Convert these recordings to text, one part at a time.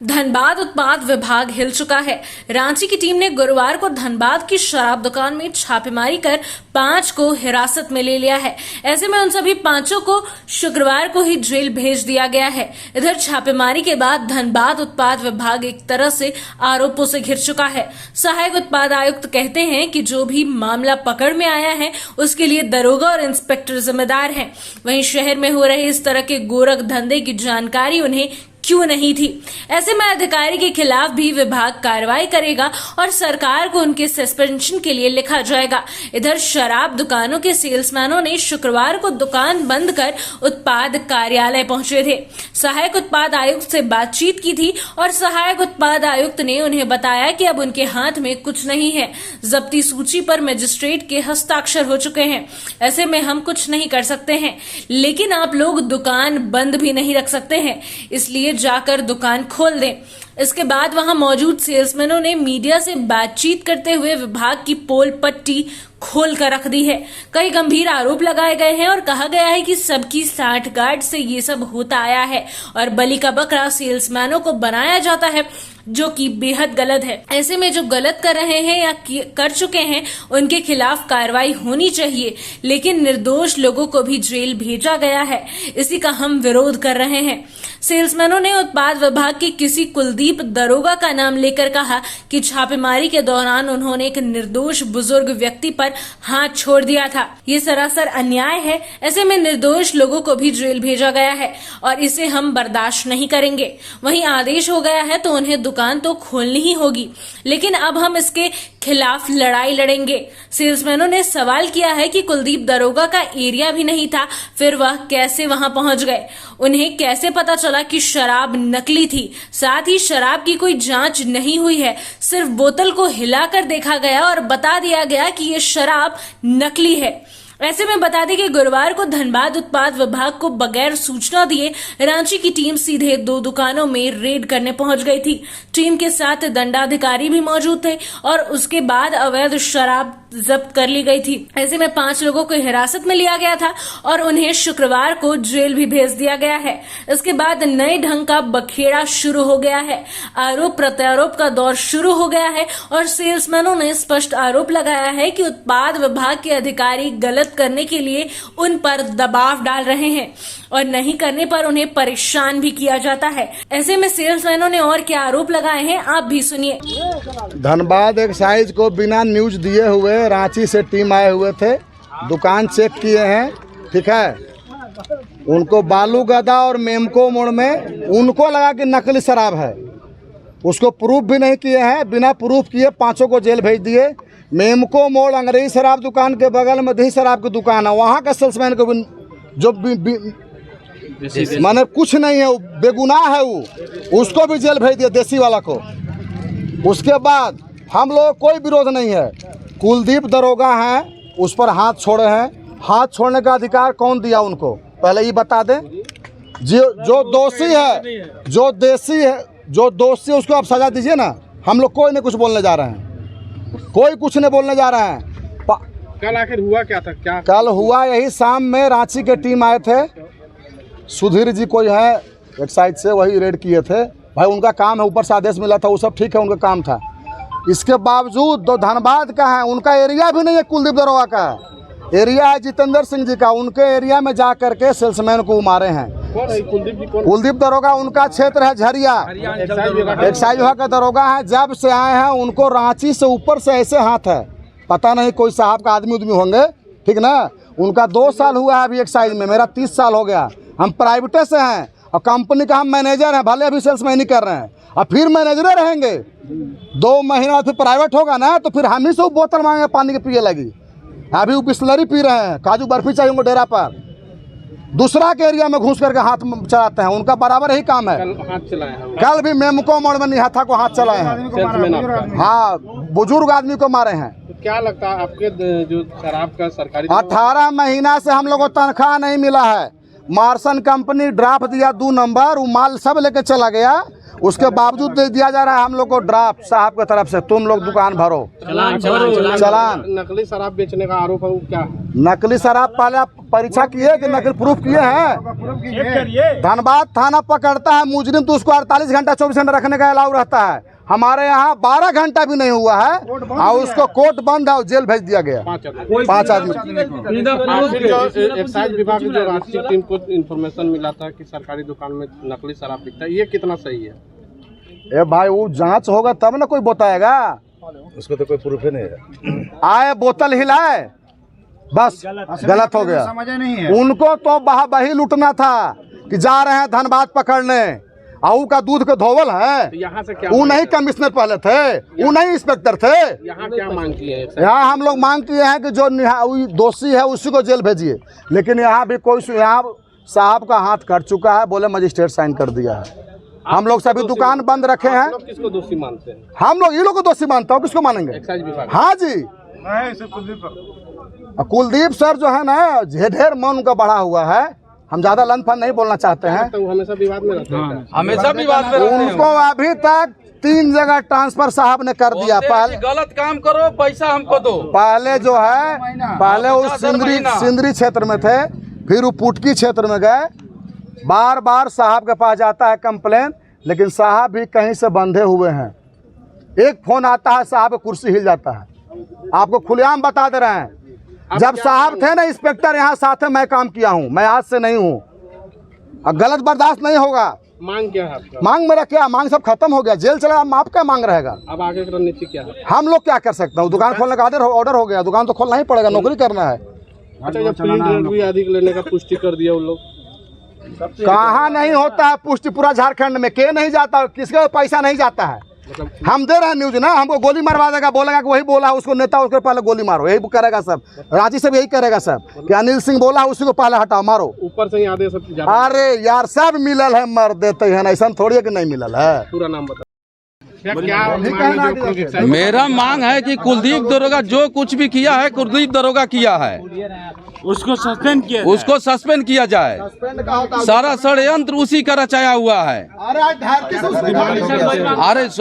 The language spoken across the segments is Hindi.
धनबाद उत्पाद विभाग हिल चुका है। रांची की टीम ने गुरुवार को धनबाद की शराब दुकान में छापेमारी कर 5 को हिरासत में ले लिया है। ऐसे में उन सभी 5 को शुक्रवार को ही जेल भेज दिया गया है। इधर छापेमारी के बाद धनबाद उत्पाद विभाग एक तरह से आरोपों से घिर चुका है। सहायक उत्पाद आयुक्त कहते हैं कि जो भी मामला पकड़ में आया है उसके लिए दरोगा और इंस्पेक्टर जिम्मेदार हैं। वहीं शहर में हो रहे इस तरह के गोरख धंधे की जानकारी उन्हें क्यों नहीं थी। ऐसे में अधिकारी के खिलाफ भी विभाग कार्रवाई करेगा और सरकार को उनके सस्पेंशन के लिए लिखा जाएगा। इधर शराब दुकानों के सेल्समैनों ने शुक्रवार को दुकान बंद कर उत्पाद कार्यालय पहुंचे थे। सहायक उत्पाद आयुक्त से बातचीत की थी और सहायक उत्पाद आयुक्त ने उन्हें बताया कि अब उनके हाथ में कुछ नहीं है। जब्ती सूची पर मजिस्ट्रेट के हस्ताक्षर हो चुके हैं। ऐसे में हम कुछ नहीं कर सकते हैं, लेकिन आप लोग दुकान बंद भी नहीं रख सकते हैं, इसलिए जाकर दुकान खोल दें। इसके बाद वहां मौजूद सेल्समैनों ने मीडिया से बातचीत करते हुए विभाग की पोल पट्टी खोल कर रख दी है। कई गंभीर आरोप लगाए गए हैं और कहा गया है कि सबकी साठगांठ से ये सब होता आया है और बलि का बकरा सेल्समैनों को बनाया जाता है, जो कि बेहद गलत है। ऐसे में जो गलत कर रहे हैं या कर चुके हैं उनके खिलाफ कार्रवाई होनी चाहिए, लेकिन निर्दोष लोगों को भी जेल भेजा गया है। इसी का हम विरोध कर रहे हैं। सेल्समैनों ने उत्पाद विभाग के किसी कुलदीप दरोगा का नाम लेकर कहा कि छापेमारी के दौरान उन्होंने एक निर्दोष बुजुर्ग व्यक्ति पर हाथ छोड़ दिया था। ये सरासर अन्याय है। ऐसे में निर्दोष लोगों को भी जेल भेजा गया है और इसे हम बर्दाश्त नहीं करेंगे। वहीं आदेश हो गया है तो उन्हें दुकान तो खोलनी ही होगी, लेकिन अब हम इसके खिलाफ लड़ाई लड़ेंगे। सेल्समैनों ने सवाल किया है कि कुलदीप दरोगा का एरिया भी नहीं था, फिर वह कैसे वहां पहुंच गए? उन्हें कैसे पता चला कि शराब नकली थी? साथ ही शराब की कोई जांच नहीं हुई है, सिर्फ बोतल को हिलाकर देखा गया और बता दिया गया कि ये शराब नकली है। ऐसे में बता दें कि गुरुवार को धनबाद उत्पाद विभाग को बगैर सूचना दिए रांची की टीम सीधे 2 दुकानों में रेड करने पहुंच गई थी। टीम के साथ दंडाधिकारी भी मौजूद थे और उसके बाद अवैध शराब जब्त कर ली गई थी। ऐसे में 5 लोगों को हिरासत में लिया गया था और उन्हें शुक्रवार को जेल भी भेज दिया गया है। इसके बाद नए ढंग का बखेड़ा शुरू हो गया है। आरोप प्रत्यारोप का दौर शुरू हो गया है और सेल्समैनों ने स्पष्ट आरोप लगाया है कि उत्पाद विभाग के अधिकारी गलत करने के लिए उन पर दबाव डाल रहे हैं और नहीं करने पर उन्हें परेशान भी किया जाता है। ऐसे में सेल्समैनों ने और क्या आरोप लगाए हैं, आप भी सुनिए। धनबाद एक्साइज को बिना न्यूज दिए हुए रांची से टीम आए हुए थे, दुकान चेक किए हैं, ठीक है। उनको बालूगदा और मेमको मोड़ में उनको लगा कि नकली शराब है, उसको प्रूफ भी नहीं किए हैं। बिना प्रूफ किए 5 को जेल भेज दिए। मेमको मोड़ अंग्रेजी शराब दुकान के बगल में दही शराब की दुकान है, वहाँ का सेल्समैन को जो माने कुछ नहीं है, बेगुनाह है वो, उसको भी जेल भेज दिया, देसी वाला को। उसके बाद हम लोग कोई विरोध नहीं है। कुलदीप दरोगा हैं, उस पर हाथ छोड़े हैं। हाथ छोड़ने का अधिकार कौन दिया उनको, पहले ये बता दें। जो दोषी है, जो दोषी है उसको आप सजा दीजिए ना। हम लोग कोई नहीं कुछ बोलने जा रहे हैं, कोई कुछ नहीं बोलने जा रहे हैं। कल आखिर हुआ क्या था? कल हुआ यही, शाम में रांची के टीम आए थे, सुधीर जी कोई है एक साइड से, वही रेड किए थे। भाई उनका काम है, ऊपर से आदेश मिला था, वो सब ठीक है, उनका काम था। इसके बावजूद दो धनबाद का है, उनका एरिया भी नहीं है, कुलदीप दरोगा का एरिया है जितेंद्र सिंह जी का। उनके एरिया में जा करके सेल्समैन को मारे हैं। कुलदीप दरोगा उनका क्षेत्र है झरिया, एक्साइज विभाग का दरोगा है। जब से आए हैं उनको रांची से ऊपर से ऐसे हाथ है, पता नहीं कोई साहब का आदमी उदमी होंगे, ठीक ना। उनका 2 साल हुआ है अभी एक्साइज में, मेरा 30 साल हो गया। हम प्राइवेटे से हैं और कंपनी का हम मैनेजर हैं, भले अभी सेल्समैन ही कर रहे हैं और फिर मैनेजरे रहेंगे। 2 महीना फिर प्राइवेट होगा ना, तो फिर हम ही से बोतल मांगे पानी के पिए लगी। अभी वो बिस्लरी पी रहे हैं, काजू बर्फी चाहिए उनको डेरा पर। दूसरा के एरिया में घुस करके हाथ चलाते हैं, उनका बराबर यही काम है। कल भी मेमको मोड़ में निहाथा को हाथ चलाए हैं। हाँ, बुजुर्ग आदमी को मारे हैं। तो क्या लगता है आपके जो शराब का सरकारी 18 महीना से हम लोग को तनख्वाह नहीं मिला है। मार्सन कंपनी ड्राफ्ट दिया 2 नंबर, वो माल सब लेके चला गया। उसके बावजूद दे दिया जा रहा है हम लोग को ड्राफ्ट साहब की तरफ से, तुम लोग दुकान भरो चालान। नकली शराब बेचने का आरोप है, वो क्या है? नकली शराब पहले आप परीक्षा किए कि नकली प्रूफ किए हैं? धनबाद थाना पकड़ता है मुजरिम तो उसको 48 घंटा 24 घंटा रखने का अलाउ रहता है। हमारे यहाँ 12 घंटा भी नहीं हुआ है और उसको कोर्ट बंद है और जेल भेज दिया गया 5 आदमी। एक्साइज विभाग की जो राष्ट्रीय टीम को इन्फॉर्मेशन मिला था कि सरकारी दुकान में नकली शराब बिकता है, ये कितना सही है? ए भाई वो जांच होगा तब ना कोई बताएगा, उसको तो कोई प्रूफ ही नहीं है। आए बोतल हिलाए बस गलत हो गया। समझ नहीं है उनको तो बही लूटना था कि जा रहे हैं धनबाद पकड़ने, आऊ का दूध के धोवल है। तो यहाँ से क्या वो नहीं कमिश्नर पहले थे, वो नहीं इंस्पेक्टर थे। यहाँ क्या मांग की है? यहाँ हम लोग मांग किए हैं कि जो दोषी है उसी को जेल भेजिए, लेकिन यहाँ भी कोई यहाँ साहब का हाथ कट चुका है, बोले मजिस्ट्रेट साइन कर दिया है। हम लोग सभी दुकान बंद रखे हैं। किसको दोषी मानते हैं? हम लोग ये लोग को दोषी मानता हूँ, किसको मानेंगे? एक्साइज विभाग। हाँ जी, कुलदीप सर जो है ना ढेर मन उनका बढ़ा हुआ है। हम ज्यादा लन फन नहीं बोलना चाहते हैं, तो वो हमेशा विवाद में रहते हैं। हमेशा विवाद में रहते हैं। उनको अभी तक 3 जगह ट्रांसफर साहब ने कर दिया। पहले गलत काम करो, पैसा हमको दो। पहले जो है पहले वो सिंदरी क्षेत्र में थे, फिर वो पुटकी क्षेत्र में गए। बार बार साहब के पास जाता है कंप्लेन, लेकिन साहब भी कहीं से बंधे हुए हैं। एक फोन आता है साहब कुर्सी हिल जाता है। आपको खुलेआम बता दे रहे हैं, जब साहब थे ना इंस्पेक्टर यहाँ साथ में मैं काम किया हूँ, मैं आज से नहीं हूँ। अब गलत बर्दाश्त नहीं होगा। मांग क्या है आपका? मांग मेरा क्या, मांग सब खत्म हो गया, जेल चला, अब आपका मांग रहेगा। अब आगे की रणनीति क्या है? हम लोग क्या कर सकते हैं? दुकान खोलने का ऑर्डर हो गया, दुकान तो खोलना ही पड़ेगा, नौकरी करना है। अच्छा, जब प्रिंट रेट भी अधिक लेने का पुष्टि कर दिया उन लोग, कहाँ नहीं होता है पुष्टि? पूरा झारखंड में के नहीं जाता, किसका पैसा नहीं जाता है। हम दे रहे हैं न्यूज ना, हमको गोली मरवा देगा, बोलेगा कि वही बोला उसको नेता, उसको पहले गोली मारो, यही करेगा सब। रांची से भी यही करेगा सब कि अनिल सिंह बोला उसी को पहले हटाओ, मारो। ऊपर से ही आदेश। अरे यार सब मिलल है, मर देते हैं, ऐसा थोड़ी है कि नहीं मिलल है। पूरा नाम बता। क्या मेरा मांग है कि कुलदीप दरोगा जो कुछ भी किया है, कुलदीप दरोगा किया है, उसको सस्पेंड किया जाए। सारा षड्यंत्र उसी का रचाया हुआ है। अरे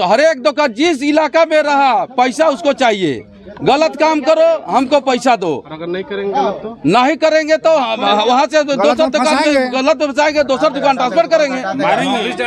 हर एक दुकान जिस इलाका में रहा, पैसा उसको चाहिए। गलत काम करो, हमको पैसा दो। अगर नहीं करेंगे गलत तो नहीं करेंगे तो वहाँ से दूसर दुकान में गलत फंसाएंगे, दूसर दुकान ट्रांसफर करेंगे,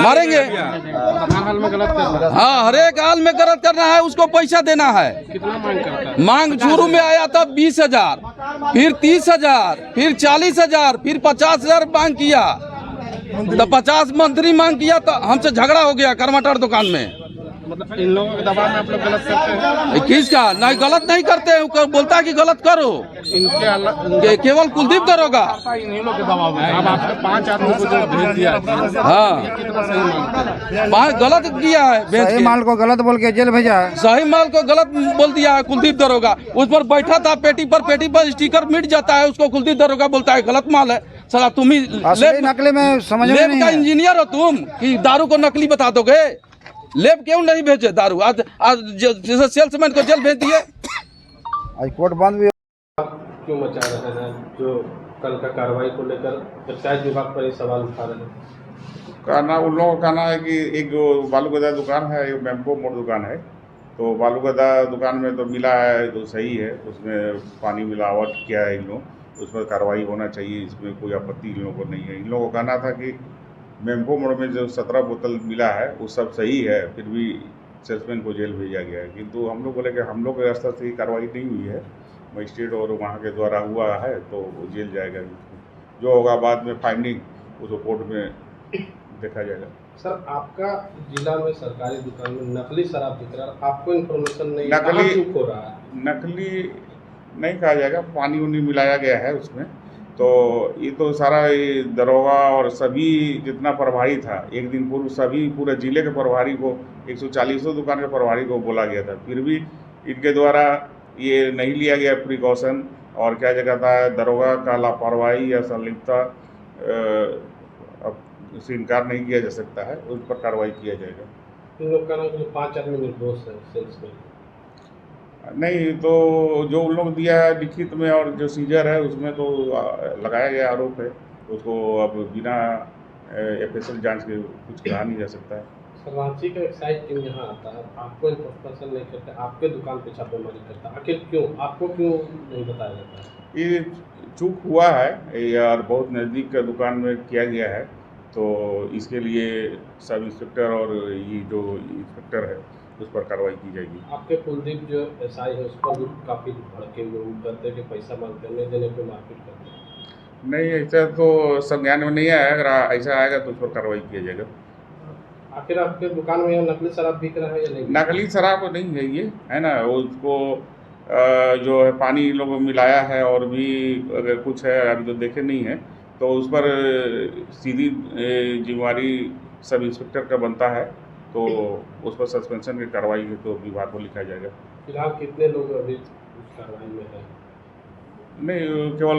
मारेंगे। हर हाल में गलत करना है। हाँ, हर एक हाल में गलत करना है, उसको पैसा देना है। कितना मांग करता है? मांग शुरू में आया था 20,000, फिर 30,000, फिर 40,000, फिर 50,000 मांग किया। तो 50 मंथली मांग किया तो हमसे झगड़ा हो गया करमटर दुकान में। मतलब इन लोगों के दबाव में आप लोग गलत करते हैं? किसका? नहीं, गलत नहीं करते हैं, बोलता है कि गलत करो। इनके केवल कुलदीप दरोगा। इन लोगों के दबाव में अब आपने 5 आदमी को जो भेज दिया, हाँ, कितना सही मांग है? 5 गलत किया है, सही माल को गलत बोल के जेल भेजा है। सही माल को गलत बोल दिया है कुलदीप दरोगा। उस पर बैठा था, पेटी पर स्टिकर मिट जाता है, उसको कुलदीप दरोगा बोलता है गलत माल है। साला तुम ही नकली में समझ में नहीं का है। इंजीनियर हो तुम कि दारू को नकली बता दोगे? लेब क्यों नहीं भेजे दारू? आज जैसे सेल्समैन को जेल भेज दिए। आज कोर्ट बंद भी। क्यों मचा रहे हैं जो कल का कार्रवाई को लेकर एक्साइज विभाग पर ये सवाल उठा रहे हैं? कहना उन लोगों का कहना है कि एक जो बालूगदा दुकान है, एक मैम्पो मोड़ दुकान है, तो बालूगदा दुकान में तो मिला है तो सही है, उसमें पानी मिलावट किया है इन लोग, उसमें कार्रवाई होना चाहिए, इसमें कोई आपत्ति इन लोगों को नहीं है। इन लोगों का कहना था कि मैम्पो मोड़ में जो 17 बोतल मिला है वो सब सही है, फिर भी सेल्समैन को जेल भेजा गया है। किंतु हम लोग बोले कि हम लोग के स्तर से कार्रवाई नहीं हुई है, मजिस्ट्रेट और वहाँ के द्वारा हुआ है तो वो जेल जाएगा। जो होगा बाद में फाइंडिंग उसको कोर्ट में देखा जाएगा। सर, आपका जिला में सरकारी दुकान में नकली शराब बिक रहा है, आपको इन्फॉर्मेशन नहीं? नकली चूक हो रहा है? नकली नहीं कहा जाएगा, पानी उनी मिलाया गया है उसमें। तो ये तो सारा ये दरोगा और सभी जितना प्रभारी था, एक दिन पूर्व सभी पूरे जिले के प्रभारी को 140 दुकान के प्रभारी को बोला गया था, फिर भी इनके द्वारा ये नहीं लिया गया प्रिकॉशन। और क्या जगह था, दरोगा का लापरवाही या संलिप्तता से इनकार नहीं किया जा सकता है, उस पर कार्रवाई किया जाएगा। इन लोग का नाम 5 आदमी निर्दोष है सेल्स में? नहीं, तो जो उन लोग दिया है लिखित में और जो सीजर है उसमें तो लगाया गया आरोप है, उसको अब बिना FSL जांच के कुछ कहा नहीं जा सकता है। रांची का एक्साइज टीम यहाँ आता है, आपको इंस्पेक्शन नहीं करते, आपके दुकान पे छापेमारी करता है, आखिर क्यों? आपको क्यों नहीं बताया जाता है? ये चूक हुआ है यार, बहुत नज़दीक का दुकान में किया गया है, तो इसके लिए सब इंस्पेक्टर और ये जो इंस्पेक्टर है उस पर कार्रवाई की जाएगी। आपके कुलदीप जो एसआई है उस पर भी काफ़ी भड़के हुए करते हैं कि पैसा मांगते हैं, नहीं देने पे मारपीट करते हैं। नहीं, ऐसा तो संज्ञान में नहीं आया, अगर ऐसा आएगा तो उस पर कार्रवाई किया जाएगा। आखिर आपके दुकान में नकली शराब बिक रहा है या नहीं? नकली शराब नहीं है ये, है ना, उसको जो है पानी लोग मिलाया है और भी अगर कुछ है अभी तो देखे नहीं है, तो उस पर सीधी जिम्मेवारी सब इंस्पेक्टर का बनता है, तो उस पर सस्पेंशन की कार्रवाई है तो विभाग को लिखा जाएगा। फिलहाल कितने लोग अभी उस कार्रवाई में हैं? नहीं, केवल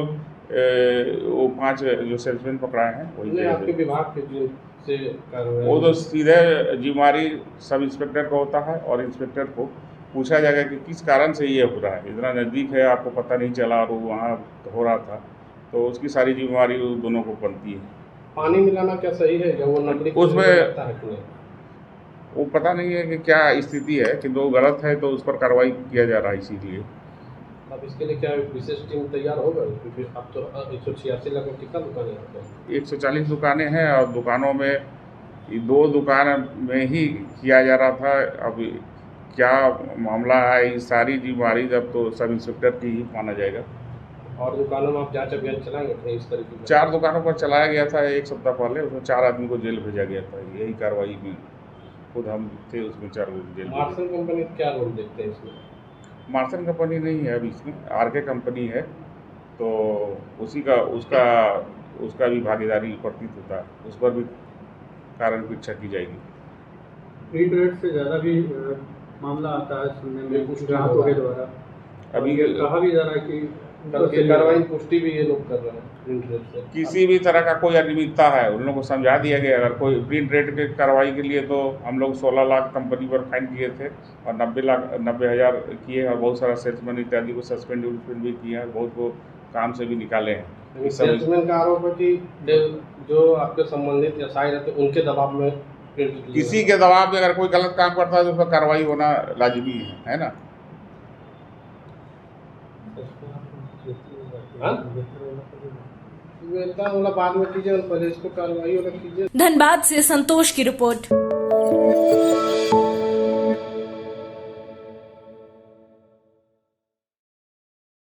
वो 5 जो सेल्समैन पकड़ाए हैं वही आपके विभाग के जो से कार्रवाई, वो तो सीधे जिम्मेवारी सब इंस्पेक्टर का होता है और इंस्पेक्टर को पूछा जाएगा कि किस कारण से ये हो रहा है, इतना नज़दीक है आपको पता नहीं चला और वो वहाँ हो रहा था, तो उसकी सारी जिम्मेवारी दोनों को बनती है। पानी मिलाना क्या सही है या वो नकली उसमें लगता है कि नहीं? वो पता नहीं है कि क्या स्थिति है, किंतु वो गलत है तो उस पर कार्रवाई किया जा रहा है। इसीलिए अब इसके लिए क्या विशेष टीम तैयार होगा? क्योंकि अब तो 186 लगभग कितना दुकान यहाँ पे? 140 दुकानें हैं और दुकानों में 2 दुकान में ही किया जा रहा था। अब क्या मामला है, ये सारी जिम्मेवारी जब तो सब इंस्पेक्टर की ही माना जाएगा। और दुकानों में आप जांच अभियान चलाएंगे कहीं इस तरीके से? 4 दुकानों पर चलाया गया था 1 सप्ताह पहले, उसमें 4 आदमी को जेल भेजा गया था। यही कार्रवाई में खुद हम थे, उसमें 4 को जेल। मार्सन कंपनी क्या रोल देखते हैं इसमें? मार्सन कंपनी नहीं है अभी इसमें, आरके कंपनी है, तो उसी का उसका भी भागीदारी प्रतीत होता है, उस पर भी कारण परीक्षा की जाएगी। प्रिंट रेट से ज़्यादा भी मामला आता है सुनने में पुष्टि ग्राहकों के द्वारा। अभी कहा भी जा रहा है कि कार्रवाई पुष्टि भी ये लोग कर रहे हैं प्रिंट रेट से। किसी भी तरह का कोई अनियमितता है उन लोगों को समझा दिया गया। अगर कोई प्रिंट रेट के कार्रवाई के लिए तो हम लोग 16 लाख कंपनी पर फाइन किए थे और 90,000 किए और बहुत सारा सेल्समैन इत्यादि को सस्पेंड भी किए हैं, बहुत को काम से भी निकाले हैं। सेल्समैन का आरोप है कि जो आपके संबंधित एसआई रहते हैं उनके दबाव में किसी के दबाव में अगर कोई गलत काम करता है तो उस पर कार्रवाई होना लाजमी है ना। वाला बाद में कीजिए, पहले इसको कार्रवाई वाला कीजिए। धनबाद से संतोष की रिपोर्ट।